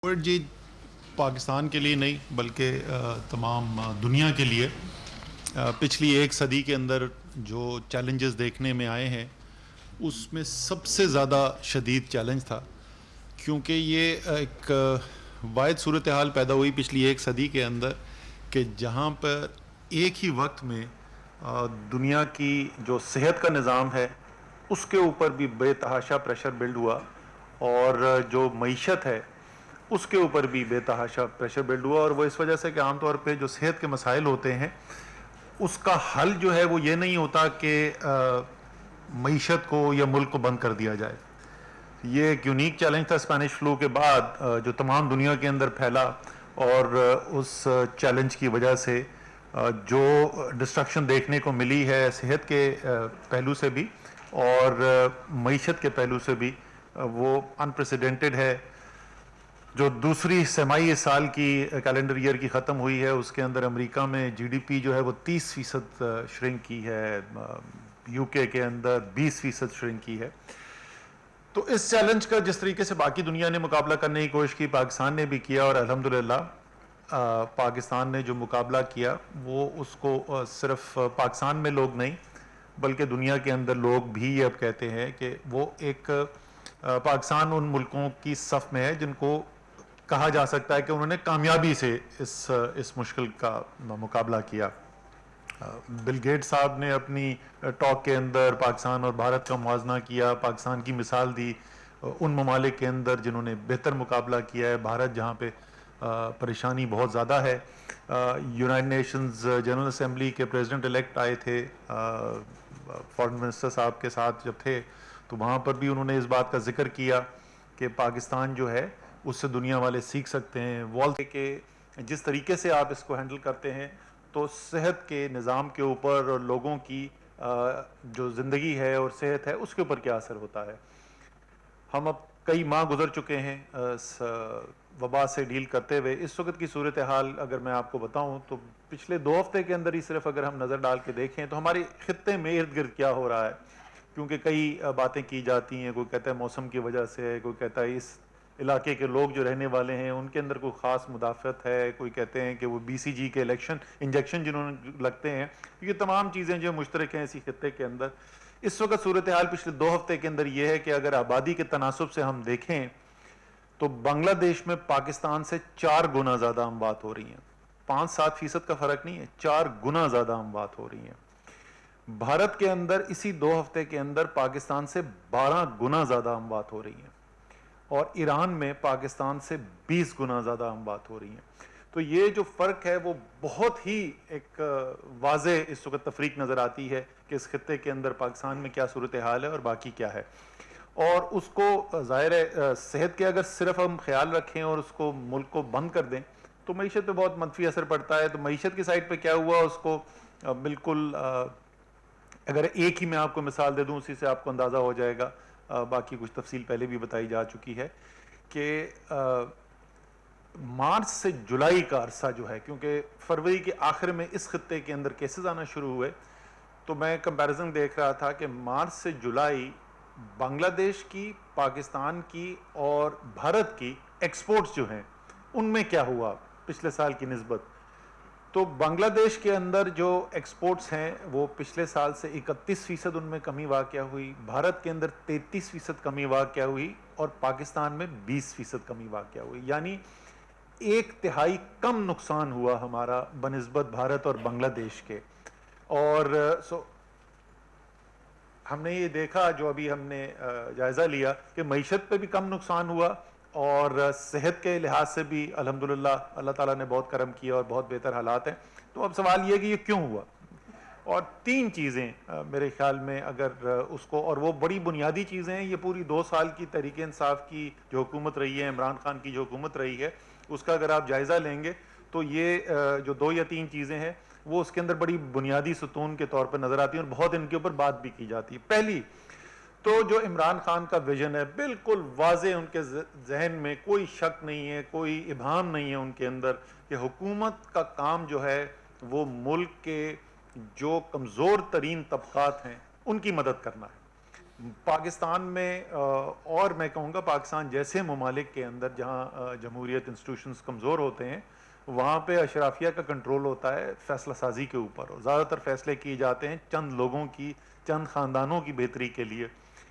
Covid جی پاکستان کے لیے نہیں بلکہ تمام دنیا کے لیے پچھلی ایک صدی کے اندر جو چیلنجز دیکھنے میں آئے ہیں اس میں سب سے زیادہ شدید چیلنج تھا، کیونکہ یہ ایک واحد صورتحال پیدا ہوئی پچھلی ایک صدی کے اندر کہ جہاں پر ایک ہی وقت میں دنیا کی جو صحت کا نظام ہے اس کے اوپر بھی بے تحاشا پریشر بلڈ ہوا، اور جو معیشت ہے اس کے اوپر بھی بے تحاشا پریشر بلڈ ہوا۔ اور وہ اس وجہ سے کہ عام طور پہ جو صحت کے مسائل ہوتے ہیں اس کا حل جو ہے وہ یہ نہیں ہوتا کہ معیشت کو یا ملک کو بند کر دیا جائے۔ یہ ایک یونیک چیلنج تھا اسپینش فلو کے بعد جو تمام دنیا کے اندر پھیلا، اور اس چیلنج کی وجہ سے جو ڈسٹرکشن دیکھنے کو ملی ہے صحت کے پہلو سے بھی اور معیشت کے پہلو سے بھی وہ انپریسیڈنٹڈ ہے۔ جو دوسری سہ-ماہی سال کی کیلنڈر ایئر کی ختم ہوئی ہے اس کے اندر امریکہ میں جی ڈی پی جو ہے وہ 30% شرنک کی ہے، یو کے اندر 20% شرنک کی ہے۔ تو اس چیلنج کا جس طریقے سے باقی دنیا نے مقابلہ کرنے کی کوشش کی، پاکستان نے بھی کیا، اور الحمدللہ پاکستان نے جو مقابلہ کیا وہ اس کو صرف پاکستان میں لوگ نہیں بلکہ دنیا کے اندر لوگ بھی اب کہتے ہیں کہ وہ ایک پاکستان ان ملکوں کی صف میں ہے جن کو کہا جا سکتا ہے کہ انہوں نے کامیابی سے اس مشکل کا مقابلہ کیا۔ بل گیٹ صاحب نے اپنی ٹاک کے اندر پاکستان اور بھارت کا موازنہ کیا، پاکستان کی مثال دی ان ممالک کے اندر جنہوں نے بہتر مقابلہ کیا ہے، بھارت جہاں پہ پریشانی بہت زیادہ ہے۔ یونائٹڈ نیشنز جنرل اسمبلی کے پریزیڈنٹ الیکٹ آئے تھے فارن منسٹر صاحب کے ساتھ جب تھے، تو وہاں پر بھی انہوں نے اس بات کا ذکر کیا کہ پاکستان جو ہے اس سے دنیا والے سیکھ سکتے ہیں۔ کہ جس طریقے سے آپ اس کو ہینڈل کرتے ہیں تو صحت کے نظام کے اوپر اور لوگوں کی جو زندگی ہے اور صحت ہے اس کے اوپر کیا اثر ہوتا ہے۔ ہم اب کئی ماہ گزر چکے ہیں اس وبا سے ڈیل کرتے ہوئے۔ اس وقت کی صورتحال اگر میں آپ کو بتاؤں تو پچھلے 2 ہفتے کے اندر ہی صرف اگر ہم نظر ڈال کے دیکھیں تو ہمارے خطے میں ارد گرد کیا ہو رہا ہے، کیونکہ کئی باتیں کی جاتی ہیں، کوئی کہتا ہے موسم کی وجہ سے، کوئی کہتا ہے اس علاقے کے لوگ جو رہنے والے ہیں ان کے اندر کوئی خاص مدافعت ہے، کوئی کہتے ہیں کہ وہ بی سی جی کے انجیکشن جنہوں نے لگتے ہیں۔ یہ تمام چیزیں جو مشترک ہیں اسی خطے کے اندر۔ اس وقت صورتحال پچھلے 2 ہفتے کے اندر یہ ہے کہ اگر آبادی کے تناسب سے ہم دیکھیں تو بنگلہ دیش میں پاکستان سے 4 گنا زیادہ اموات ہو رہی ہیں۔ 5-7% کا فرق نہیں ہے، 4 گنا زیادہ اموات ہو رہی ہیں۔ بھارت کے اندر اسی 2 ہفتے کے اندر پاکستان سے 12 گنا زیادہ اموات ہو رہی ہیں، اور ایران میں پاکستان سے 20 گنا زیادہ اموات ہو رہی ہیں۔ تو یہ جو فرق ہے وہ بہت ہی ایک واضح اس وقت تفریق نظر آتی ہے کہ اس خطے کے اندر پاکستان میں کیا صورتحال ہے اور باقی کیا ہے۔ اور اس کو ظاہر ہے صحت کے اگر صرف ہم خیال رکھیں اور اس کو ملک کو بند کر دیں تو معیشت پہ بہت منفی اثر پڑتا ہے۔ تو معیشت کی سائڈ پہ کیا ہوا اس کو بالکل اگر ایک ہی میں آپ کو مثال دے دوں اسی سے آپ کو اندازہ ہو جائے گا، باقی کچھ تفصیل پہلے بھی بتائی جا چکی ہے کہ مارچ سے جولائی کا عرصہ جو ہے، کیونکہ فروری کے آخر میں اس خطے کے اندر کیسز آنا شروع ہوئے، تو میں کمپیریزن دیکھ رہا تھا کہ مارچ سے جولائی بنگلہ دیش کی، پاکستان کی اور بھارت کی ایکسپورٹس جو ہیں ان میں کیا ہوا پچھلے سال کی نسبت۔ تو بنگلہ دیش کے اندر جو ایکسپورٹس ہیں وہ پچھلے سال سے 31% ان میں کمی واقع ہوئی، بھارت کے اندر 33% کمی واقع ہوئی، اور پاکستان میں 20% کمی واقع ہوئی، یعنی 1/3 کم نقصان ہوا ہمارا بنسبت بھارت اور بنگلہ دیش کے۔ اور ہم نے یہ دیکھا جو ابھی ہم نے جائزہ لیا کہ معیشت پہ بھی کم نقصان ہوا، اور صحت کے لحاظ سے بھی الحمدللہ اللہ تعالیٰ نے بہت کرم کیا اور بہت بہتر حالات ہیں۔ تو اب سوال یہ کہ یہ کیوں ہوا، اور 3 چیزیں میرے خیال میں اگر اس کو، اور وہ بڑی بنیادی چیزیں ہیں، یہ پوری 2 سال کی تحریک انصاف کی جو حکومت رہی ہے، عمران خان کی جو حکومت رہی ہے، اس کا اگر آپ جائزہ لیں گے تو یہ جو 2 یا 3 چیزیں ہیں وہ اس کے اندر بڑی بنیادی ستون کے طور پر نظر آتی ہیں اور بہت ان کے اوپر بات بھی کی جاتی ہے۔ پہلی تو جو عمران خان کا ویژن ہے بالکل واضح ان کے ذہن میں، کوئی شک نہیں ہے، کوئی ابہام نہیں ہے ان کے اندر کہ حکومت کا کام جو ہے وہ ملک کے جو کمزور ترین طبقات ہیں ان کی مدد کرنا ہے۔ پاکستان میں اور میں کہوں گا پاکستان جیسے ممالک کے اندر جہاں جمہوریت انسٹیٹیوشنز کمزور ہوتے ہیں وہاں پہ اشرافیہ کا کنٹرول ہوتا ہے فیصلہ سازی کے اوپر، اور زیادہ تر فیصلے کیے جاتے ہیں چند لوگوں کی، چند خاندانوں کی بہتری کے لیے۔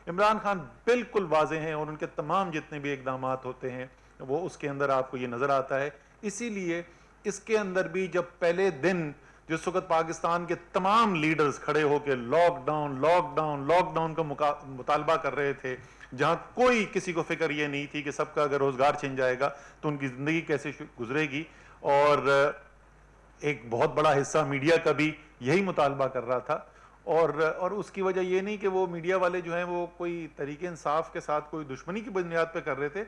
عمران خان بالکل واضح ہیں اور ان کے تمام جتنے بھی اقدامات ہوتے ہیں وہ اس کے اندر آپ کو یہ نظر آتا ہے۔ اسی لیے اس کے اندر بھی جب پہلے دن جس وقت پاکستان کے تمام لیڈرز کھڑے ہو کے lockdown lockdown lockdown کا مطالبہ کر رہے تھے، جہاں کوئی کسی کو فکر یہ نہیں تھی کہ سب کا اگر روزگار چھن جائے گا تو ان کی زندگی کیسے گزرے گی، اور ایک بہت بڑا حصہ میڈیا کا بھی یہی مطالبہ کر رہا تھا، اور اس کی وجہ یہ نہیں کہ وہ میڈیا والے جو ہیں وہ کوئی طریق انصاف کے ساتھ کوئی دشمنی کی بنیاد پہ کر رہے تھے۔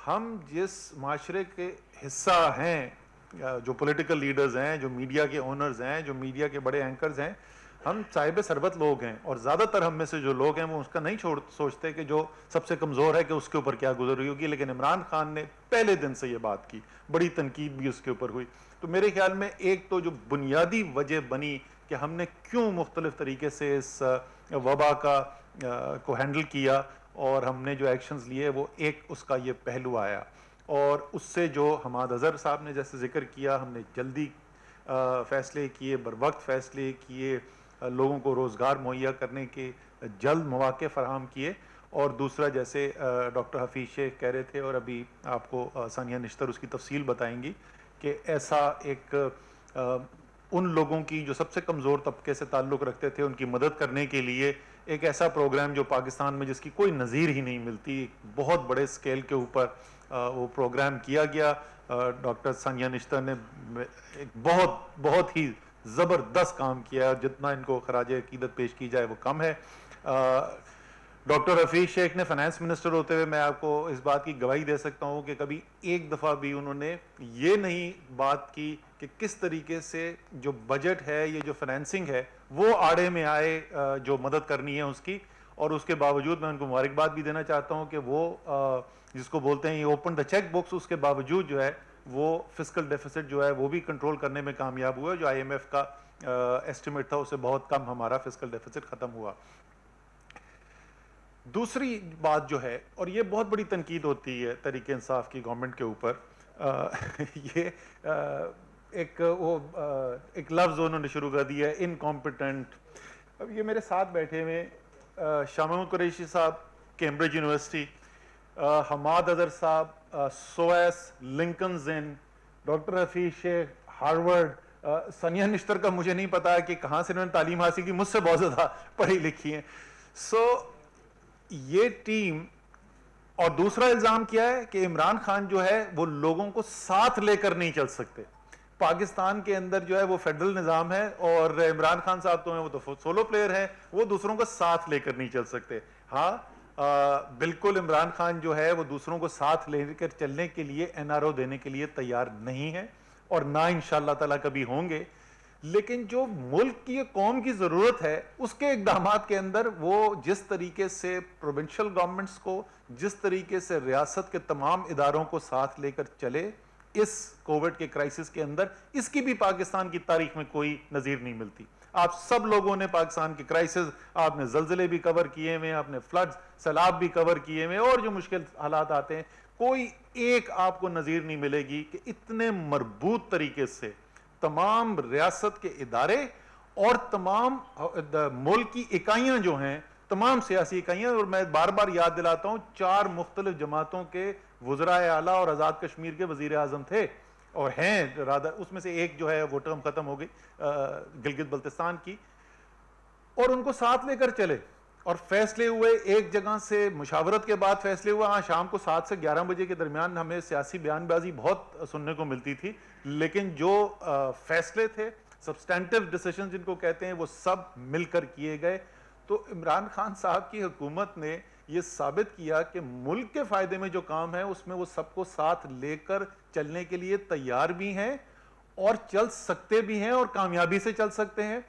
ہم جس معاشرے کے حصہ ہیں، جو پولیٹیکل لیڈرز ہیں، جو میڈیا کے اونرز ہیں، جو میڈیا کے بڑے اینکرز ہیں، ہم صاحب ثروت لوگ ہیں، اور زیادہ تر ہم میں سے جو لوگ ہیں وہ اس کا نہیں سوچتے کہ جو سب سے کمزور ہے کہ اس کے اوپر کیا گزر رہی ہوگی، لیکن عمران خان نے پہلے دن سے یہ بات کی، بڑی تنقید بھی اس کے اوپر ہوئی۔ تو میرے خیال میں ایک تو جو بنیادی وجہ بنی کہ ہم نے کیوں مختلف طریقے سے اس وبا کو ہینڈل کیا اور ہم نے جو ایکشنز لیے، وہ ایک اس کا یہ پہلو آیا، اور اس سے جو حماد اظہر صاحب نے جیسے ذکر کیا، ہم نے جلدی فیصلے کیے، بر وقت فیصلے کیے، لوگوں کو روزگار مہیا کرنے کے جلد مواقع فراہم کیے، اور دوسرا جیسے ڈاکٹر حفیظ شیخ کہہ رہے تھے اور ابھی آپ کو ثانیہ نشتر اس کی تفصیل بتائیں گی کہ ایسا ایک ان لوگوں کی جو سب سے کمزور طبقے سے تعلق رکھتے تھے ان کی مدد کرنے کے لیے ایک ایسا پروگرام جو پاکستان میں جس کی کوئی نظیر ہی نہیں ملتی، بہت بڑے سکیل کے اوپر وہ پروگرام کیا گیا۔ ڈاکٹر ثانیہ نشتر نے ایک بہت ہی زبردست کام کیا، جتنا ان کو خراج عقیدت پیش کی جائے وہ کم ہے۔ ڈاکٹر حفیظ شیخ نے فائنانس منسٹر ہوتے ہوئے میں آپ کو اس بات کی گواہی دے سکتا ہوں کہ کبھی ایک دفعہ بھی انہوں نے یہ نہیں بات کی کہ کس طریقے سے جو بجٹ ہے، یہ جو فائنینسنگ ہے، وہ آڑے میں آئے جو مدد کرنی ہے اس کی، اور اس کے باوجود میں ان کو مبارکباد بھی دینا چاہتا ہوں کہ وہ جس کو بولتے ہیں یہ اوپن دا چیک بکس، اس کے باوجود جو ہے وہ فسکل ڈیفیسٹ جو ہے وہ بھی کنٹرول کرنے میں کامیاب ہوا، جو آئی ایم ایف کا ایسٹیمیٹ تھا اسے بہت کم ہمارا فسکل ڈیفیسٹ ختم ہوا۔ دوسری بات جو ہے، اور یہ بہت بڑی تنقید ہوتی ہے تحریک انصاف کی گورنمنٹ کے اوپر، یہ ایک لفظ انہوں نے شروع کر دیا ہے انکمپیٹنٹ۔ اب یہ میرے ساتھ بیٹھے ہوئے شاہ محمود قریشی صاحب کیمبرج یونیورسٹی، حماد اظہر صاحب سویس لنکنز ان، ڈاکٹر حفیظ شیخ ہارورڈ، ثانیہ نشتر کا مجھے نہیں پتا کہ کہاں سے انہوں نے تعلیم حاصل کی، مجھ سے بہت زیادہ پڑھی لکھی ہیں۔ یہ ٹیم، اور دوسرا الزام کیا ہے کہ عمران خان جو ہے وہ لوگوں کو ساتھ لے کر نہیں چل سکتے۔ پاکستان کے اندر جو ہے وہ فیڈرل نظام ہے، اور عمران خان صاحب تو ہیں وہ تو سولو پلیئر ہیں، وہ دوسروں کو ساتھ لے کر نہیں چل سکتے۔ ہاں بالکل عمران خان جو ہے وہ دوسروں کو ساتھ لے کر چلنے کے لیے این آر او دینے کے لیے تیار نہیں ہے، اور نہ انشاءاللہ تعالیٰ کبھی ہوں گے، لیکن جو ملک کی قوم کی ضرورت ہے اس کے اقدامات کے اندر وہ جس طریقے سے پروونشل گورنمنٹس کو، جس طریقے سے ریاست کے تمام اداروں کو ساتھ لے کر چلے اس کووڈ کے کرائسس کے اندر، اس کی بھی پاکستان کی تاریخ میں کوئی نظیر نہیں ملتی۔ آپ سب لوگوں نے پاکستان کے کرائسس، آپ نے زلزلے بھی کور کیے ہوئے، آپ نے فلڈز، سیلاب بھی کور کیے ہوئے، اور جو مشکل حالات آتے ہیں، کوئی ایک آپ کو نظیر نہیں ملے گی کہ اتنے مربوط طریقے سے تمام ریاست کے ادارے اور تمام ملک کی اکائیاں جو ہیں، تمام سیاسی اکائیاں، اور میں بار بار یاد دلاتا ہوں 4 مختلف جماعتوں کے وزرائے اعلیٰ اور آزاد کشمیر کے وزیر اعظم تھے اور ہیں، اس میں سے ایک جو ہے وہ ٹرم ختم ہو گئی گلگت بلتستان کی، اور ان کو ساتھ لے کر چلے اور فیصلے ہوئے، ایک جگہ سے مشاورت کے بعد فیصلے ہوا۔ ہاں شام کو 7 سے 11 بجے کے درمیان ہمیں سیاسی بیان بازی بہت سننے کو ملتی تھی، لیکن جو فیصلے تھے، سبسٹینٹیو ڈیسیشن جن کو کہتے ہیں، وہ سب مل کر کیے گئے۔ تو عمران خان صاحب کی حکومت نے یہ ثابت کیا کہ ملک کے فائدے میں جو کام ہے اس میں وہ سب کو ساتھ لے کر چلنے کے لیے تیار بھی ہیں، اور چل سکتے بھی ہیں، اور کامیابی سے چل سکتے ہیں۔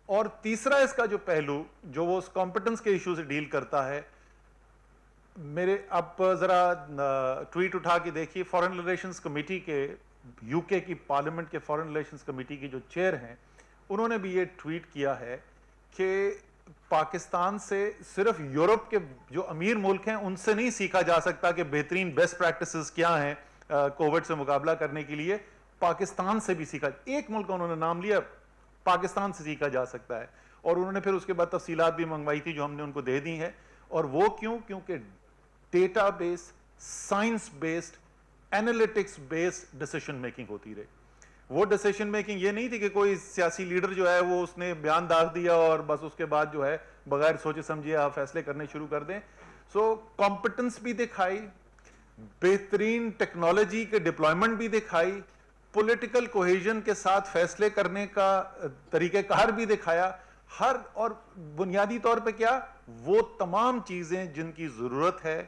اور تیسرا اس کا جو پہلو جو وہ اس کمپٹنس کے ایشو سے ڈیل کرتا ہے، میرے آپ ذرا ٹویٹ اٹھا کے دیکھیے، فارن ریلیشنز کمیٹی کے، یو کے کی پارلیمنٹ کے فارن ریلیشنز کمیٹی کے جو چیئر ہیں، انہوں نے بھی یہ ٹویٹ کیا ہے کہ پاکستان سے صرف یورپ کے جو امیر ملک ہیں ان سے نہیں سیکھا جا سکتا کہ بہترین بیسٹ پریکٹسز کیا ہیں کووڈ سے مقابلہ کرنے کے لیے. پاکستان سے بھی سیکھا, ایک ملک کا انہوں نے نام لیا, پاکستان سے سیکھا جا سکتا ہے. اور انہوں نے پھر اس کے بعد تفصیلات بھی منگوائی تھی جو ہم نے ان کو دے دی ہیں. اور وہ کیونکہ data base, science based, analytics based decision making ہوتی رہے. وہ ڈیسیشن میکنگ یہ نہیں تھی کہ کوئی سیاسی لیڈر جو ہے وہ اس نے بیان داغ دیا اور بس اس کے بعد جو ہے بغیر سوچے سمجھے آپ فیصلے کرنے شروع کر دیں. سو کمپٹنس بھی دکھائی, بہترین ٹیکنالوجی کے ڈپلائمنٹ بھی دکھائی, پولیٹیکل کوہیژن کے ساتھ فیصلے کرنے کا طریقہ کار بھی دکھایا. ہر اور بنیادی طور پہ کیا, وہ تمام چیزیں جن کی ضرورت ہے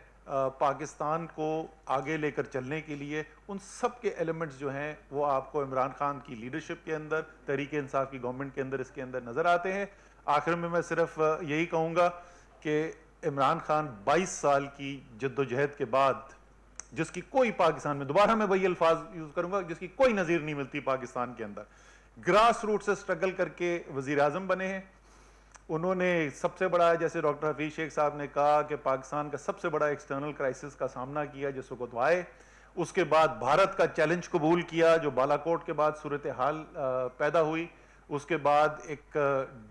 پاکستان کو آگے لے کر چلنے کے لیے, ان سب کے ایلیمنٹس جو ہیں وہ آپ کو عمران خان کی لیڈرشپ کے اندر, تحریک انصاف کی گورنمنٹ کے اندر, اس کے اندر نظر آتے ہیں. آخر میں صرف یہی کہوں گا کہ عمران خان 22 سال کی جد و جہد کے بعد, جس کی کوئی پاکستان میں, دوبارہ میں وہی الفاظ یوز کروں گا, جس کی کوئی نظیر نہیں ملتی پاکستان کے اندر, گراس روٹ سے سٹرگل کر کے وزیر اعظم بنے ہیں. انہوں نے سب سے بڑا, جیسے ڈاکٹر حفیظ شیخ صاحب نے کہا کہ پاکستان کا سب سے بڑا ایکسٹرنل کرائسس کا سامنا کیا جس وقت وہ آئے. اس کے بعد بھارت کا چیلنج قبول کیا جو بالا کوٹ کے بعد صورتحال پیدا ہوئی. اس کے بعد ایک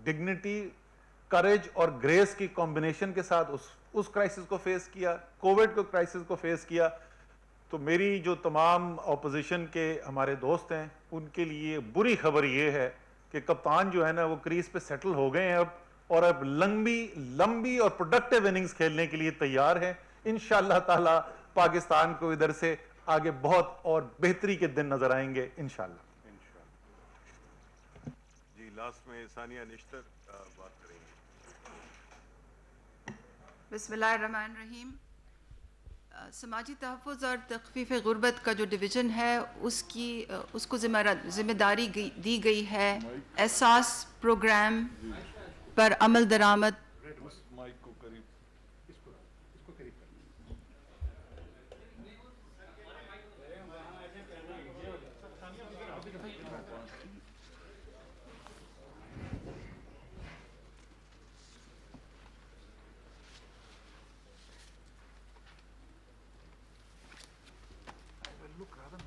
ڈگنیٹی, کریج اور گریس کی کمبینیشن کے ساتھ اس کرائسس کو فیس کیا, کووڈ کو کرائسس کو فیس کیا. تو میری جو تمام اپوزیشن کے ہمارے دوست ہیں ان کے لیے بری خبر یہ ہے کہ کپتان جو ہے نا وہ کریز پہ سیٹل ہو گئے ہیں اب, اور اب لمبی اور پروڈکٹیو اننگز کھیلنے کے لیے تیار ہیں. انشاءاللہ تعالی پاکستان کو ادھر سے آگے بہت اور بہتری کے دن نظر آئیں گے انشاءاللہ. جی لاسٹ میں ثانیہ نشتر بات کریں گے. بسم اللہ الرحمن الرحیم. سماجی تحفظ اور تخفیف غربت کا جو ڈویژن ہے اس کو ذمہ داری دی گئی ہے احساس پروگرام پر عمل درآمد